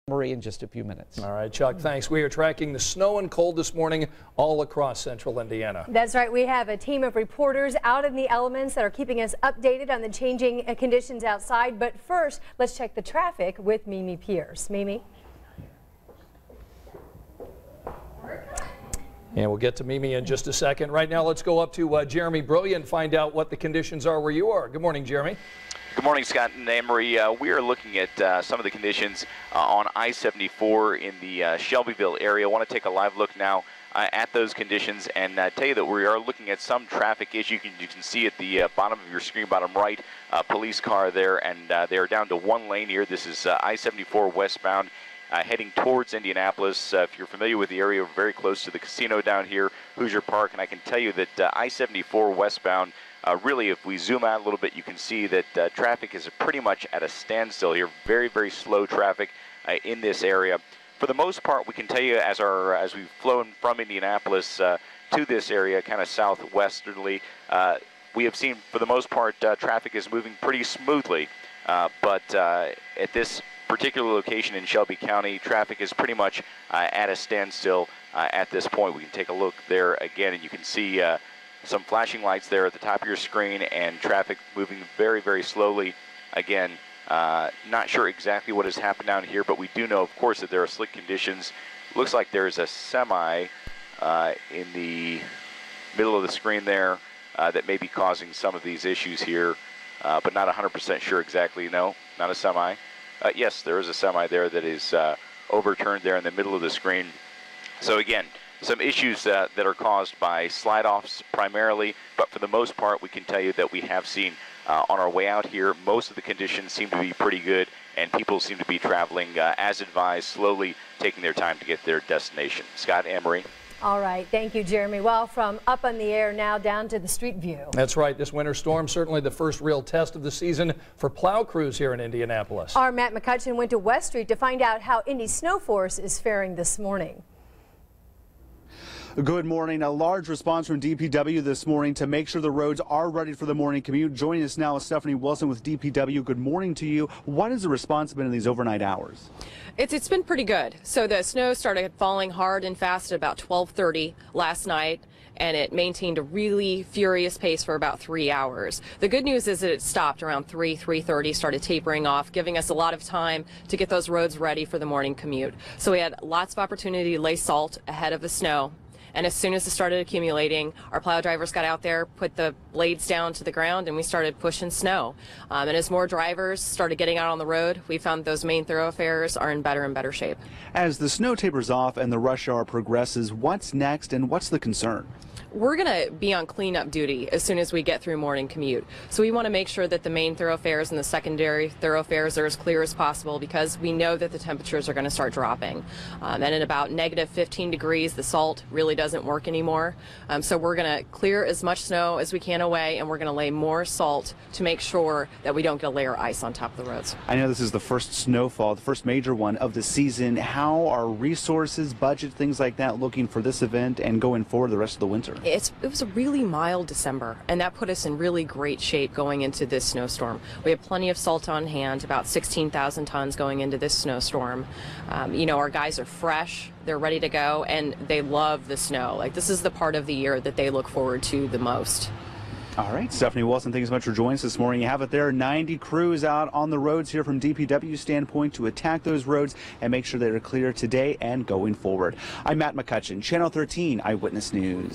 Marie in just a few minutes. All right, Chuck, thanks. We are tracking the snow and cold this morning all across central Indiana. That's right. We have a team of reporters out in the elements that are keeping us updated on the changing conditions outside. But first, let's check the traffic with Mimi Pierce. Mimi? And we'll get to Mimi in just a second. Right now, let's go up to Jeremy Brilliant and find out what the conditions are where you are. Good morning, Jeremy. Good morning, Scott and Anne-Marie. We are looking at some of the conditions on I-74 in the Shelbyville area. I want to take a live look now at those conditions and tell you that we are looking at some traffic issues. You can see at the bottom of your screen, bottom right, police car there, and they are down to one lane here. This is I-74 westbound. Heading towards Indianapolis. If you're familiar with the area, we're very close to the casino down here, Hoosier Park, and I can tell you that I-74 westbound, really, if we zoom out a little bit, you can see that traffic is pretty much at a standstill here. Very, very slow traffic in this area. For the most part, we can tell you as we've flown from Indianapolis to this area, kind of southwesterly, we have seen, for the most part, traffic is moving pretty smoothly. But at this particular location in Shelby County, traffic is pretty much at a standstill at this point. We can take a look there again, and you can see some flashing lights there at the top of your screen and traffic moving very, very slowly. Again, not sure exactly what has happened down here, but we do know, of course, that there are slick conditions. Looks like there's a semi in the middle of the screen there that may be causing some of these issues here, but not 100% sure exactly. No, not a semi. Yes, there is a semi there that is overturned there in the middle of the screen. So again, some issues that are caused by slide-offs primarily, but for the most part, we can tell you that we have seen on our way out here, most of the conditions seem to be pretty good, and people seem to be traveling as advised, slowly taking their time to get to their destination. Scott, Anne-Marie. All right. Thank you, Jeremy. Well, from up on the air now down to the street view. That's right. This winter storm, certainly the first real test of the season for plow crews here in Indianapolis. Our Matt McCutcheon went to West Street to find out how Indy Snow Force is faring this morning. Good morning. A large response from DPW this morning to make sure the roads are ready for the morning commute. Joining us now is Stephanie Wilson with DPW. Good morning to you. What has the response been in these overnight hours? It's been pretty good. So the snow started falling hard and fast at about 12:30 last night, and it maintained a really furious pace for about 3 hours. The good news is that it stopped around 3:30, started tapering off, giving us a lot of time to get those roads ready for the morning commute. So we had lots of opportunity to lay salt ahead of the snow. And as soon as it started accumulating, our plow drivers got out there, put the blades down to the ground, and we started pushing snow. And as more drivers started getting out on the road, we found those main thoroughfares are in better and better shape. As the snow tapers off and the rush hour progresses, what's next and what's the concern? We're going to be on cleanup duty as soon as we get through morning commute. So we want to make sure that the main thoroughfares and the secondary thoroughfares are as clear as possible, because we know that the temperatures are going to start dropping. And at about -15 degrees, the salt really doesn't work anymore. So we're going to clear as much snow as we can away, and we're going to lay more salt to make sure that we don't get a layer of ice on top of the roads. I know this is the first snowfall, the first major one of the season. How are resources, budget, things like that looking for this event and going forward the rest of the winter? It was a really mild December, and that put us in really great shape going into this snowstorm. We have plenty of salt on hand, about 16,000 tons going into this snowstorm. You know, our guys are fresh, they're ready to go, and they love the snow. Like, this is the part of the year that they look forward to the most. All right, Stephanie Wilson, thank you so much for joining us this morning. You have it there, 90 crews out on the roads here from DPW standpoint to attack those roads and make sure they're clear today and going forward. I'm Matt McCutcheon, Channel 13 Eyewitness News.